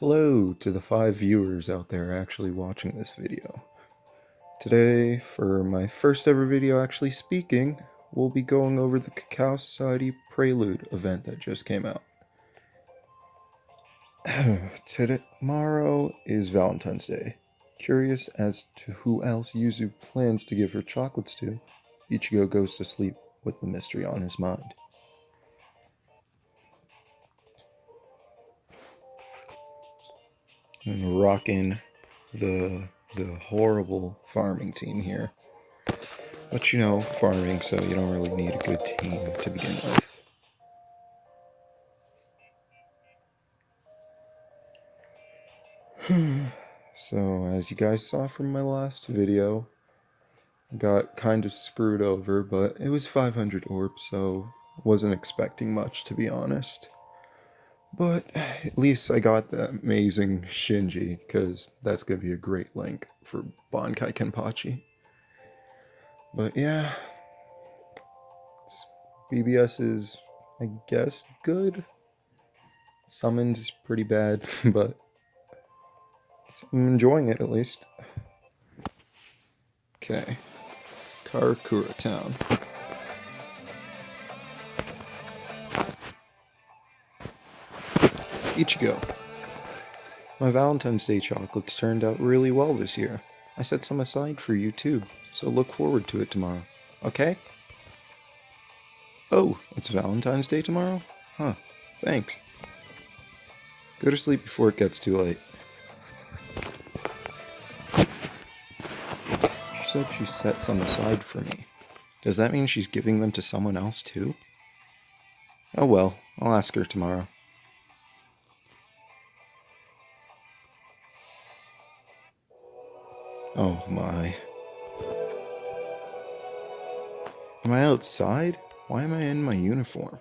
Hello to the 5 viewers out there actually watching this video. Today, for my first ever video actually speaking, we'll be going over the Cacao Society Prelude event that just came out. Tomorrow is Valentine's Day. Curious as to who else Yuzu plans to give her chocolates to, Ichigo goes to sleep with the mystery on his mind. I'm rocking the horrible farming team here. But you know, farming, so you don't really need a good team to begin with. So, as you guys saw from my last video, I got kind of screwed over, but it was 500 orbs, so wasn't expecting much, to be honest. But at least I got the amazing Shinji, because that's going to be a great link for Bankai Kenpachi. But yeah, BBS is, I guess, good. Summoned is pretty bad, but I'm enjoying it at least. Okay, Karakura Town. Ichigo. My Valentine's Day chocolates turned out really well this year. I set some aside for you too, so look forward to it tomorrow. Okay? Oh, it's Valentine's Day tomorrow? Huh, thanks. Go to sleep before it gets too late. She said she set some aside for me. Does that mean she's giving them to someone else too? Oh well, I'll ask her tomorrow. Oh my. Am I outside? Why am I in my uniform?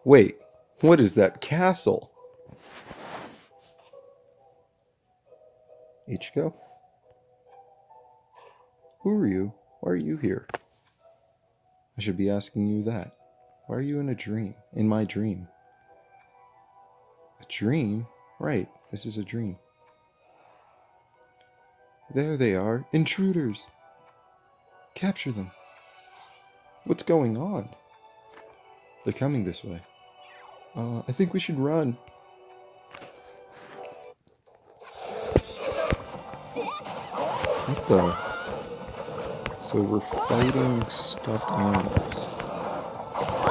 Wait, what is that castle? Ichigo? Who are you? Why are you here? I should be asking you that. Why are you in a dream? In my dream? A dream? Right, this is a dream. There they are, intruders! Capture them. What's going on? They're coming this way. I think we should run. What the? So we're fighting stuffed animals.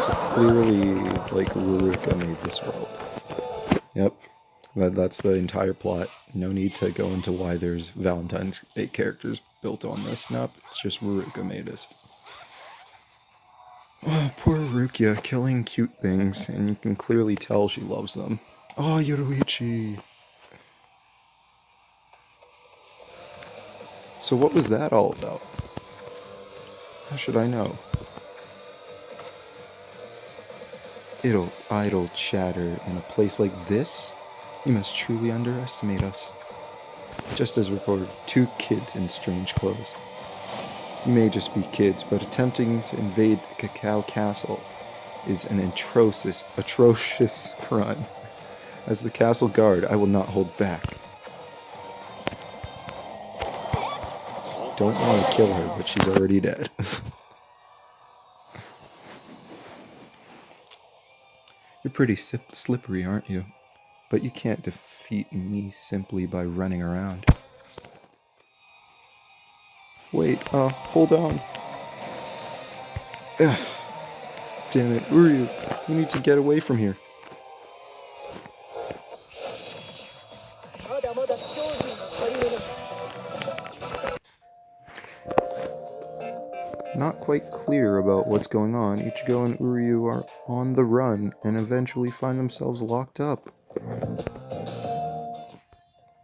So clearly, like, Ruruka made this world. Yep, that's the entire plot. No need to go into why there's Valentine's Day characters built on this. Nope, it's just Ruruka made this. Oh, poor Rukia, killing cute things, and you can clearly tell she loves them. Oh, Yoruichi! So what was that all about? How should I know? Idle chatter in a place like this? You must truly underestimate us. Just as reported, 2 kids in strange clothes. You may just be kids, but attempting to invade the Cacao Castle is an atrocious crime. As the castle guard, I will not hold back. Don't want to kill her, but she's already dead. You're pretty slippery, aren't you? But you can't defeat me simply by running around. Wait, hold on. Ugh. Damn it, Uryu, we need to get away from here. Not quite clear about what's going on, Ichigo and Uryu are on the run and eventually find themselves locked up.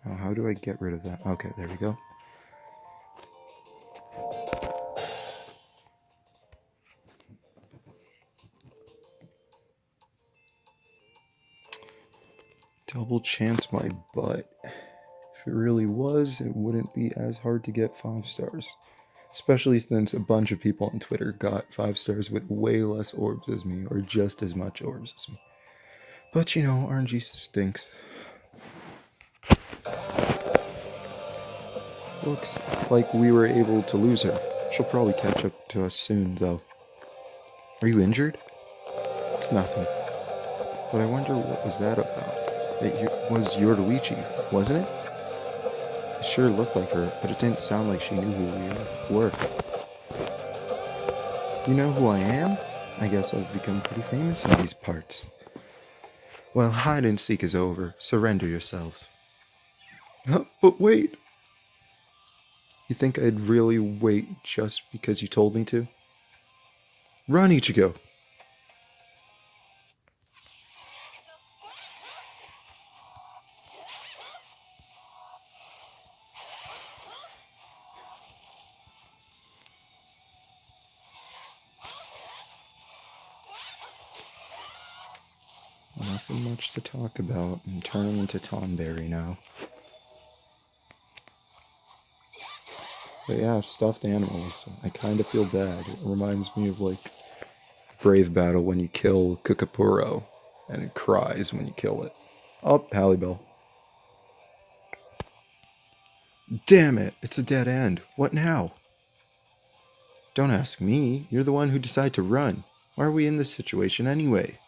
Now, how do I get rid of that? Okay, there we go. Double chance my butt. If it really was, it wouldn't be as hard to get 5 stars. Especially since a bunch of people on Twitter got 5 stars with way less orbs as me, or just as much orbs as me. But you know, RNG stinks. Looks like we were able to lose her. She'll probably catch up to us soon, though. Are you injured? It's nothing. But I wonder what was that about? It was Yoruichi, wasn't it? It sure looked like her, but it didn't sound like she knew who we were. You know who I am? I guess I've become pretty famous in these parts. Well, hide and seek is over. Surrender yourselves. But wait! You think I'd really wait just because you told me to? Run, Ichigo! Nothing much to talk about. I'm turning into Tonberry now. But yeah, stuffed animals. I kind of feel bad. It reminds me of like Brave Battle when you kill Kukapuro and it cries when you kill it. Oh, Hallibell. Damn it, it's a dead end. What now? Don't ask me. You're the one who decided to run. Why are we in this situation anyway?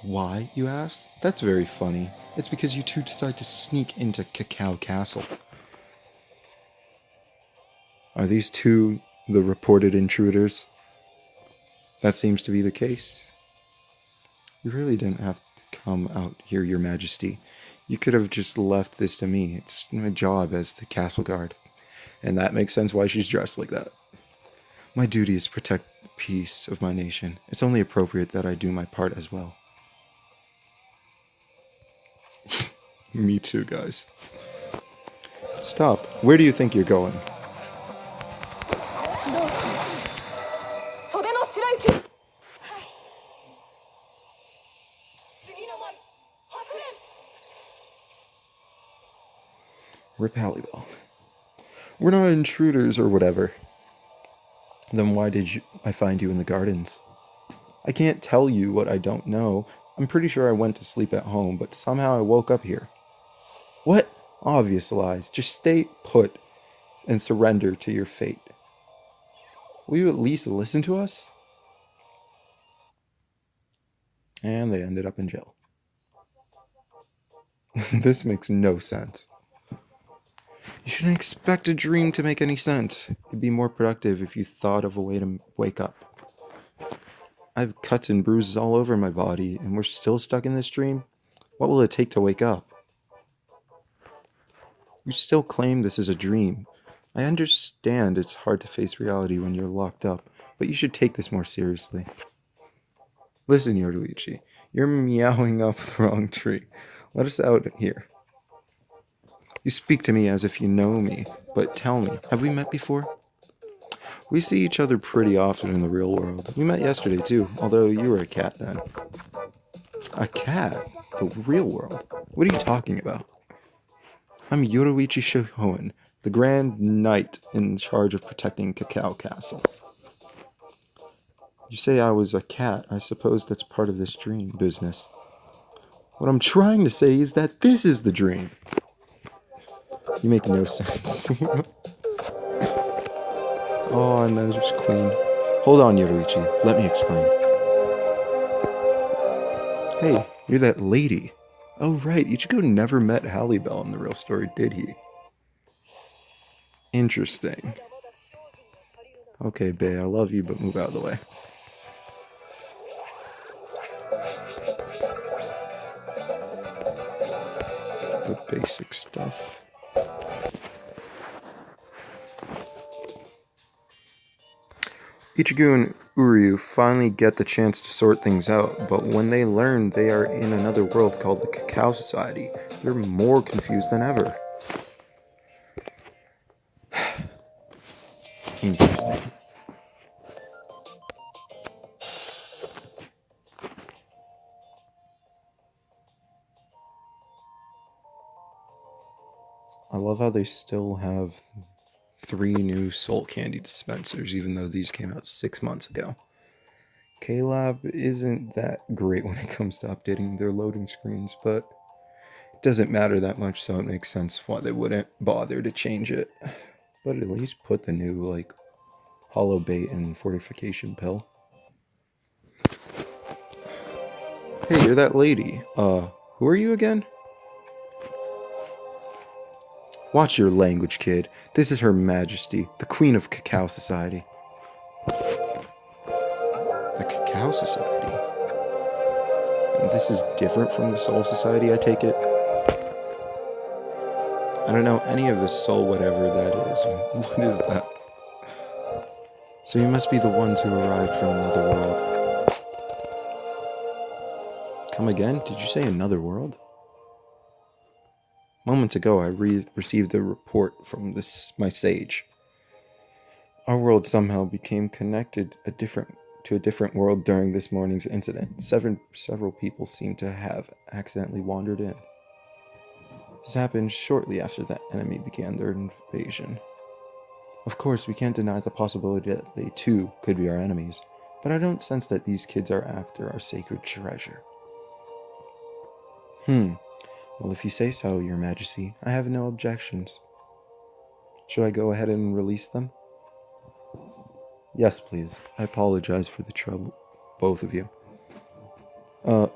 Why, you ask? That's very funny. It's because you two decide to sneak into Cacao Castle. Are these two the reported intruders? That seems to be the case. You really didn't have to come out here, Your Majesty. You could have just left this to me. It's my job as the castle guard. And that makes sense why she's dressed like that. My duty is to protect the peace of my nation. It's only appropriate that I do my part as well. Me too, guys. Stop. Where do you think you're going? Rip Hallibell. We're not intruders or whatever. Then why did I find you in the gardens? I can't tell you what I don't know. I'm pretty sure I went to sleep at home, but somehow I woke up here. What? Obvious lies. Just stay put and surrender to your fate. Will you at least listen to us? And they ended up in jail. This makes no sense. You shouldn't expect a dream to make any sense. It'd be more productive if you thought of a way to wake up. I have cuts and bruises all over my body, and we're still stuck in this dream? What will it take to wake up? You still claim this is a dream. I understand it's hard to face reality when you're locked up, but you should take this more seriously. Listen, Yoruichi, you're meowing up the wrong tree. Let us out here. You speak to me as if you know me, but tell me, have we met before? We see each other pretty often in the real world. We met yesterday too, although you were a cat then. A cat? The real world? What are you talking about? I'm Yoruichi Shihoen, the Grand Knight in charge of protecting Cacao Castle. You say I was a cat. I suppose that's part of this dream business. What I'm trying to say is that this is the dream. You make no sense. Oh, and there's Queen. Hold on, Yoruichi. Let me explain. Hey, you're that lady. Oh, right. Ichigo never met Hallibell in the real story, did he? Interesting. Okay, bae, I love you, but move out of the way. The basic stuff. Ichigo and Uryu finally get the chance to sort things out, but when they learn they are in another world called the Cacao Society, they're more confused than ever. Interesting. I love how they still have 3 new soul candy dispensers, even though these came out 6 months ago. K-Lab isn't that great when it comes to updating their loading screens, but It doesn't matter that much, so it makes sense why they wouldn't bother to change it. But at least put the new, like, hollow bait and fortification pill. Hey, you're that lady. Who are you again? Watch your language, kid. This is Her Majesty, the Queen of Cacao Society. The Cacao Society? And this is different from the Soul Society, I take it? I don't know any of the soul whatever that is. What is that? So you must be the ones who arrived from another world. Come again? Did you say another world? Moments ago, I received a report from my sage. Our world somehow became connected to a different world during this morning's incident. Several people seem to have accidentally wandered in. This happened shortly after the enemy began their invasion. Of course, we can't deny the possibility that they too could be our enemies, but I don't sense that these kids are after our sacred treasure. Well, if you say so, Your Majesty, I have no objections. Should I go ahead and release them? Yes, please. I apologize for the trouble, both of you.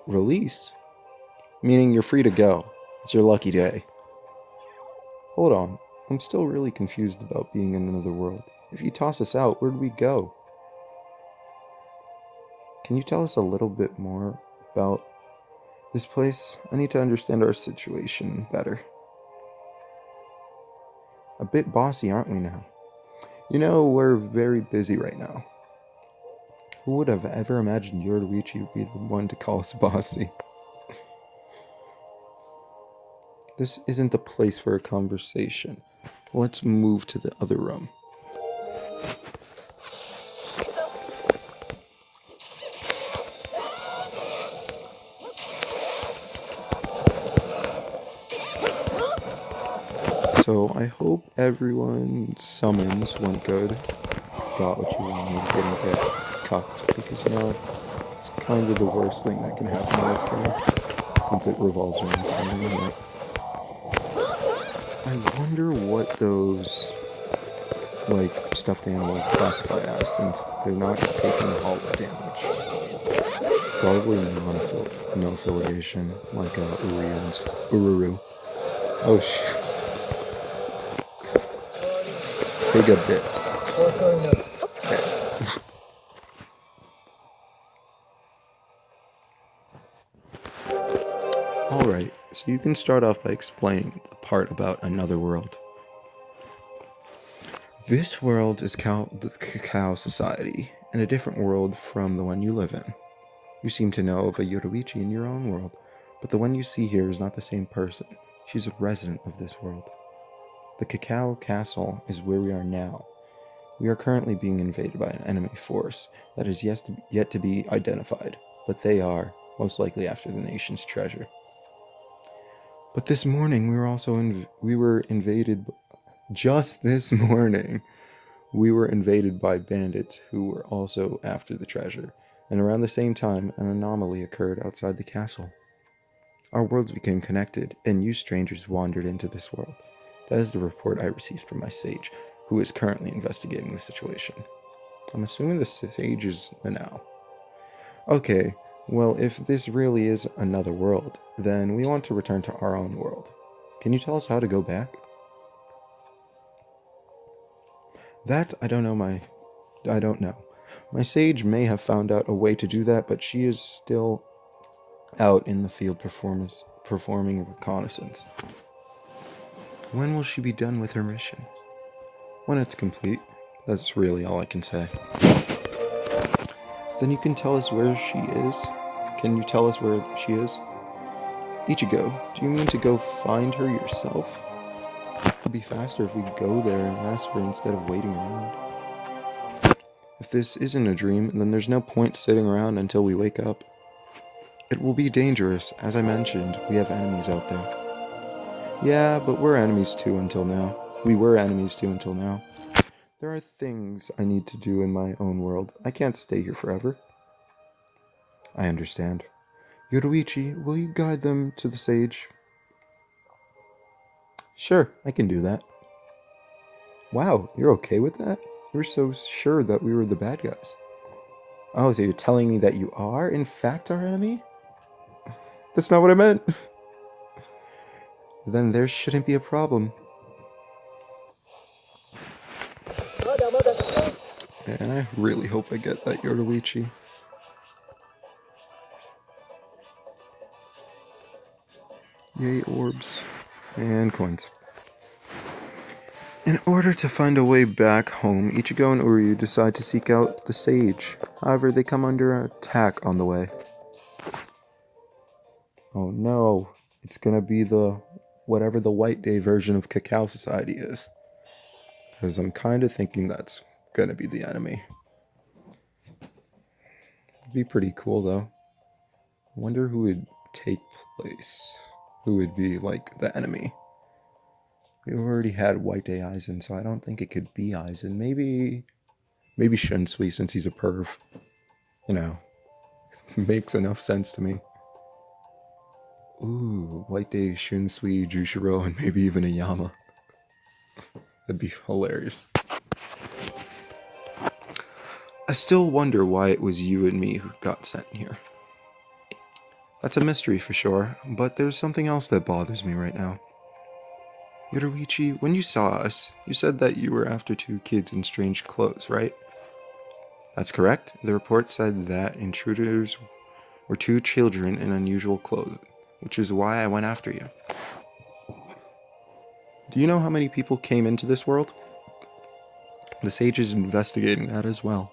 Release? Meaning you're free to go. It's your lucky day. Hold on. I'm still really confused about being in another world. If you toss us out, where do we go? Can you tell us a little bit more about this place? I need to understand our situation better. A bit bossy, aren't we now? You know, we're very busy right now. Who would have ever imagined Yoruichi would be the one to call us bossy? This isn't the place for a conversation. Let's move to the other room. So I hope everyone's summons went good. Got what you wanted, didn't get cucked, because it's kind of the worst thing that can happen in this game, since it revolves around summoning it. I wonder what those, like, stuffed animals classify as, since they're not taking hollow damage. Probably no affiliation, like Ururu. Oh shit. Take a bit. Alright, so you can start off by explaining the part about another world. This world is called the Cacao Society, and a different world from the one you live in. You seem to know of a Yoruichi in your own world, but the one you see here is not the same person. She's a resident of this world. The Cacao Castle is where we are now. We are currently being invaded by an enemy force that is yet to be identified, but they are most likely after the nation's treasure. But this morning we were invaded. Just this morning, we were invaded by bandits who were also after the treasure, and around the same time, an anomaly occurred outside the castle. Our worlds became connected, and you strangers wandered into this world. That is the report I received from my sage, who is currently investigating the situation. I'm assuming the sage is Nanao. Okay, well, if this really is another world, then we want to return to our own world. Can you tell us how to go back? That I don't know. My sage may have found out a way to do that, but she is still out in the field performing reconnaissance. When will she be done with her mission? When it's complete. That's really all I can say. Then you can tell us where she is? Can you tell us where she is? Ichigo, do you mean to go find her yourself? It'll be faster if we go there and ask her instead of waiting around. If this isn't a dream, then there's no point sitting around until we wake up. It will be dangerous. As I mentioned, we have enemies out there. Yeah, but we're enemies too until now. We were enemies too until now. There are things I need to do in my own world. I can't stay here forever. I understand. Yoruichi, will you guide them to the sage? Sure, I can do that. Wow, you're okay with that? You were so sure that we were the bad guys. Oh, so you're telling me that you are, in fact, our enemy? That's not what I meant. Then there shouldn't be a problem. And I really hope I get that Yoruichi. Yay, orbs. And coins. In order to find a way back home, Ichigo and Uryu decide to seek out the sage. However, they come under attack on the way. Oh no, it's gonna be whatever the White Day version of Cacao Society is. Because I'm kind of thinking that's gonna be the enemy. It'd be pretty cool though. I wonder who would take place. Who would be like the enemy? We already had White Day Aizen, so I don't think it could be Aizen. Maybe Shinsui, since he's a perv. You know, makes enough sense to me. Ooh, White Day, Shinsui, Jushiro, and maybe even a Yama. That'd be hilarious. I still wonder why it was you and me who got sent here. That's a mystery for sure, but there's something else that bothers me right now. Yoruichi, when you saw us, you said that you were after two kids in strange clothes, right? That's correct. The report said that intruders were two children in unusual clothes, which is why I went after you. Do you know how many people came into this world? The sage is investigating that as well.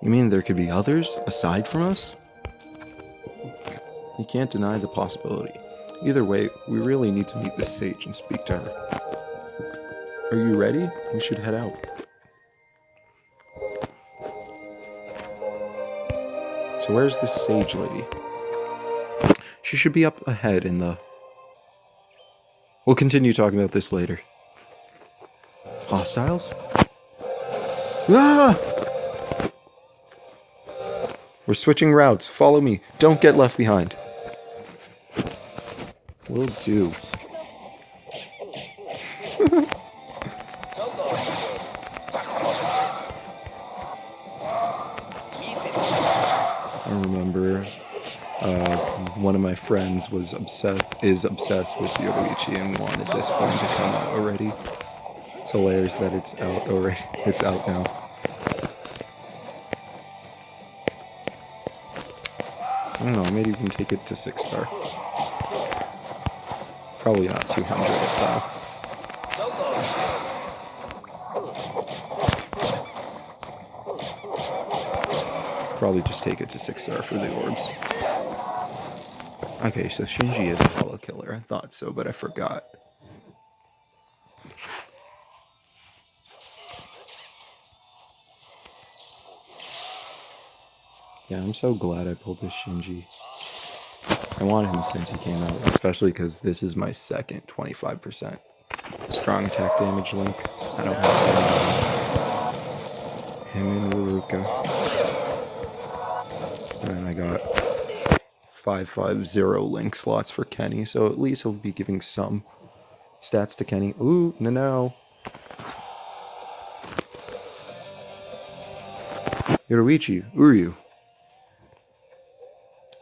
You mean there could be others aside from us? You can't deny the possibility. Either way, we really need to meet this sage and speak to her. Are you ready? We should head out. So where's this sage lady? She should be up ahead in the... We'll continue talking about this later. Hostiles? Ah! We're switching routes. Follow me. Don't get left behind. Will do. I remember one of my friends is obsessed with Yoruichi and wanted this one to come out already. It's hilarious that it's out already. It's out now. I don't know, maybe we can take it to 6-star. Probably not 200 though. Probably just take it to 6-star for the orbs. Okay, so Shinji is a hollow killer. I thought so, but I forgot. Yeah, I'm so glad I pulled this Shinji. I wanted him since he came out, especially because this is my second 25% strong attack damage link. I don't have him and Ruruka. And then I got 550 link slots for Kenny, so at least he'll be giving some stats to Kenny. Ooh, no. Yoruichi, Uryu.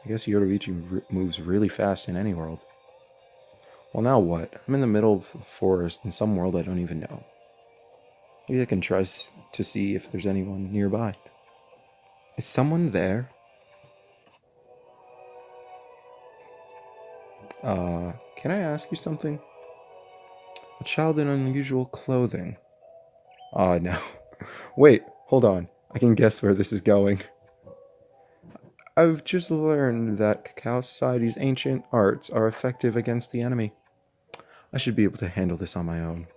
I guess Yoruichi moves really fast in any world. Well, now what? I'm in the middle of the forest in some world I don't even know. Maybe I can try to see if there's anyone nearby. Is someone there? Can I ask you something? A child in unusual clothing. No. Wait, hold on. I can guess where this is going. I've just learned that Cacao Society's ancient arts are effective against the enemy. I should be able to handle this on my own.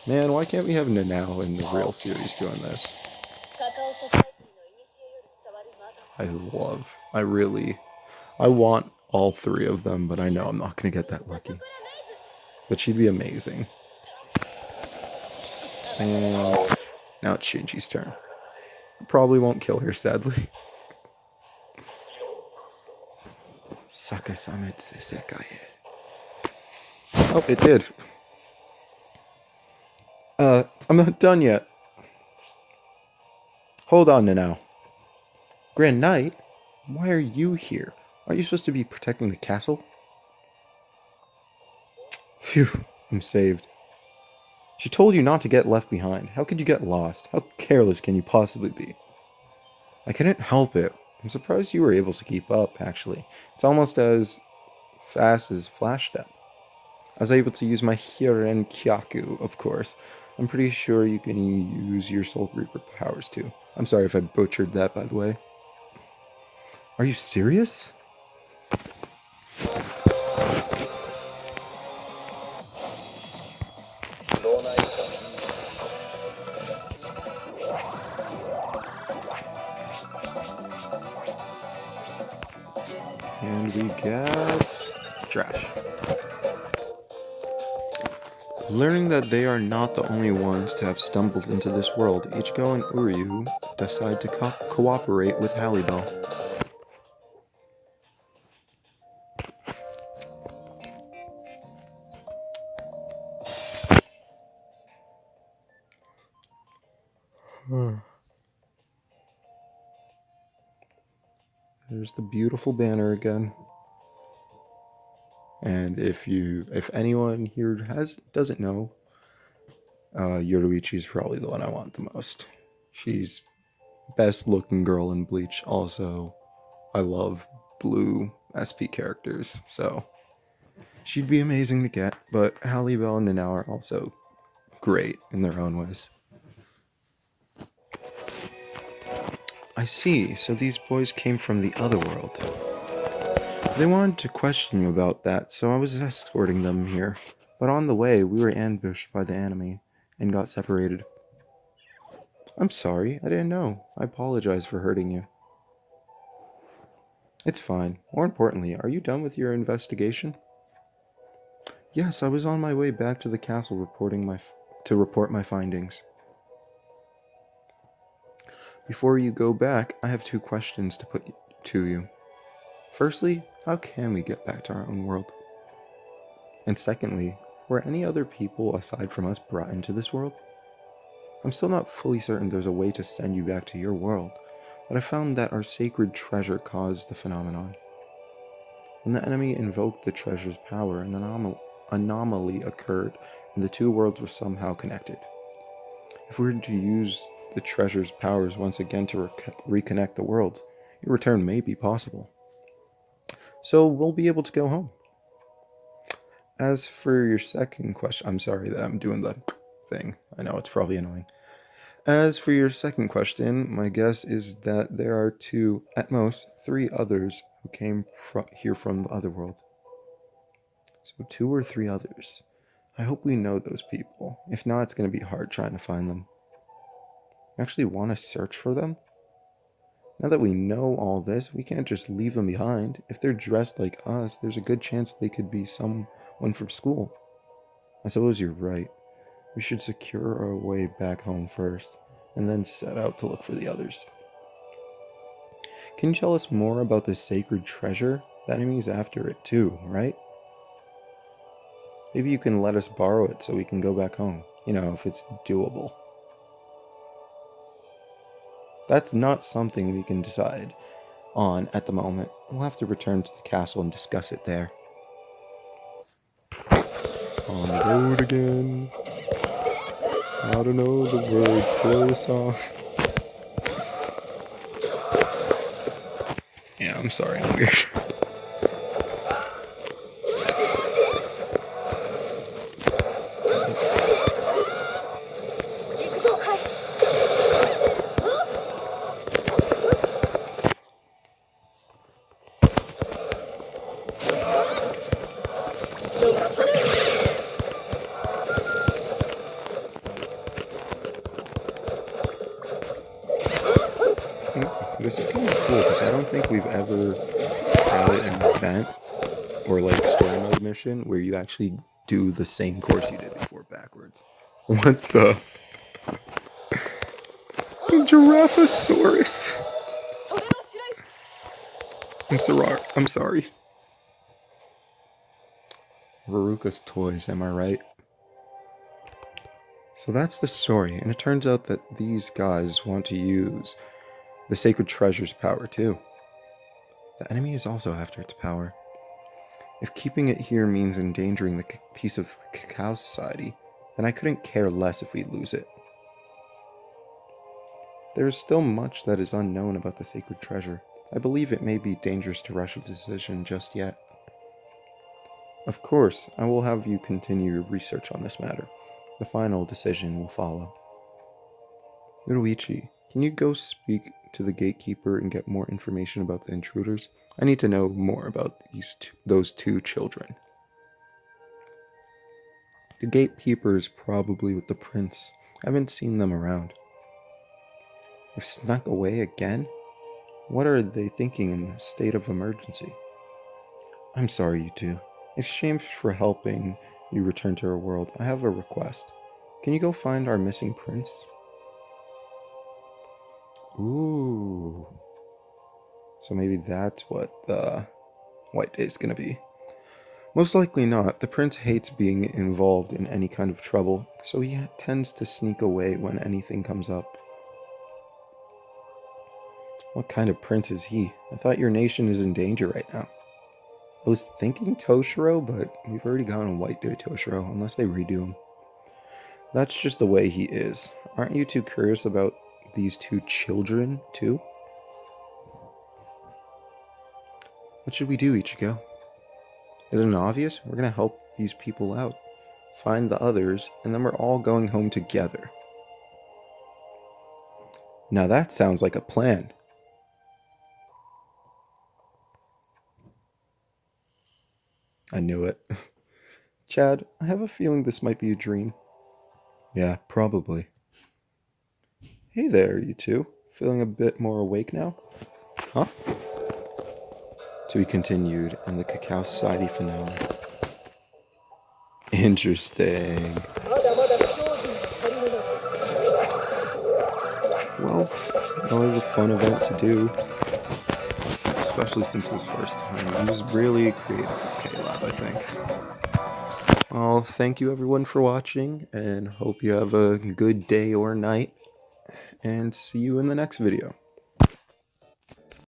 Man, why can't we have Nanao in the real series doing this? I want all three of them, but I know I'm not going to get that lucky. But she'd be amazing. And now it's Shinji's turn. Probably won't kill her, sadly. Sakasametsu Sekae. Oh, it did. I'm not done yet. Hold on now. Grand Knight? Why are you here? Aren't you supposed to be protecting the castle? Phew, I'm saved. She told you not to get left behind. How could you get lost? How careless can you possibly be? I couldn't help it. I'm surprised you were able to keep up, actually. It's almost as fast as Flash Step. I was able to use my Hiren Kyaku, of course. I'm pretty sure you can use your Soul Reaper powers too. I'm sorry if I butchered that, by the way. Are you serious? And we get trash. Learning that they are not the only ones to have stumbled into this world, Ichigo and Uryu decide to cooperate with Hallibell. There's the beautiful banner again. And if anyone here doesn't know, Yoruichi is probably the one I want the most. She's best looking girl in Bleach. Also, I love blue SP characters, so she'd be amazing to get. But Halle Bell and Nanao are also great in their own ways. I see. So these boys came from the other world. They wanted to question you about that, so I was escorting them here. But on the way, we were ambushed by the enemy and got separated. I'm sorry, I didn't know. I apologize for hurting you. It's fine. More importantly, are you done with your investigation? Yes, I was on my way back to the castle to report my findings. Before you go back, I have 2 questions to put to you. Firstly, how can we get back to our own world? And secondly, were any other people aside from us brought into this world? I'm still not fully certain there's a way to send you back to your world, but I found that our sacred treasure caused the phenomenon. When the enemy invoked the treasure's power, an anomaly occurred and the 2 worlds were somehow connected. If we were to use the treasure's powers once again to reconnect the worlds, your return may be possible. So we'll be able to go home. As for your second question, I'm sorry that I'm doing the thing. I know it's probably annoying. As for your second question, my guess is that there are 2, at most 3 others who came here from the other world. So 2 or 3 others. I hope we know those people. If not, it's going to be hard trying to find them. You actually want to search for them? Now that we know all this, we can't just leave them behind. If they're dressed like us, there's a good chance they could be someone from school. I suppose you're right. We should secure our way back home first, and then set out to look for the others. Can you tell us more about this sacred treasure? The enemy's after it too, right? Maybe you can let us borrow it so we can go back home. You know, if it's doable. That's not something we can decide on at the moment. We'll have to return to the castle and discuss it there. On the road again. I don't know the words to the song. Yeah, I'm sorry, I'm weird. This is kind of cool because I don't think we've ever had an event or like story mode mission where you actually do the same course you did before backwards. What the? Giraffosaurus. I'm sorry. Veruca's toys, am I right? So that's the story, and it turns out that these guys want to use the sacred treasure's power too. The enemy is also after its power. If keeping it here means endangering the peace of the Cacao Society, then I couldn't care less if we lose it. There is still much that is unknown about the sacred treasure. I believe it may be dangerous to rush a decision just yet. Of course, I will have you continue your research on this matter. The final decision will follow. Yoruichi, can you go speak to the gatekeeper and get more information about the intruders? I need to know more about those two children. The gatekeeper is probably with the prince. I haven't seen them around. They've snuck away again? What are they thinking in the state of emergency? I'm sorry, you two. Exchange for helping you return to our world, I have a request. Can you go find our missing prince? Ooh. So maybe that's what the White Day is going to be. Most likely not. The prince hates being involved in any kind of trouble, so he tends to sneak away when anything comes up. What kind of prince is he? I thought your nation is in danger right now. I was thinking Toshiro, but we've already gone on White Day Toshiro, unless they redo him. That's just the way he is. Aren't you too curious about these two children, too? What should we do, Ichigo? Isn't it obvious? We're going to help these people out. Find the others, and then we're all going home together. Now that sounds like a plan. I knew it. Chad, I have a feeling this might be a dream. Yeah, probably. Hey there, you two. Feeling a bit more awake now? Huh? To be continued in the Cacao Society finale. Interesting. Well, that was a fun event to do. Especially since it was first time. It was really creative with K-Lab, I think. Well, thank you everyone for watching, and hope you have a good day or night, and see you in the next video.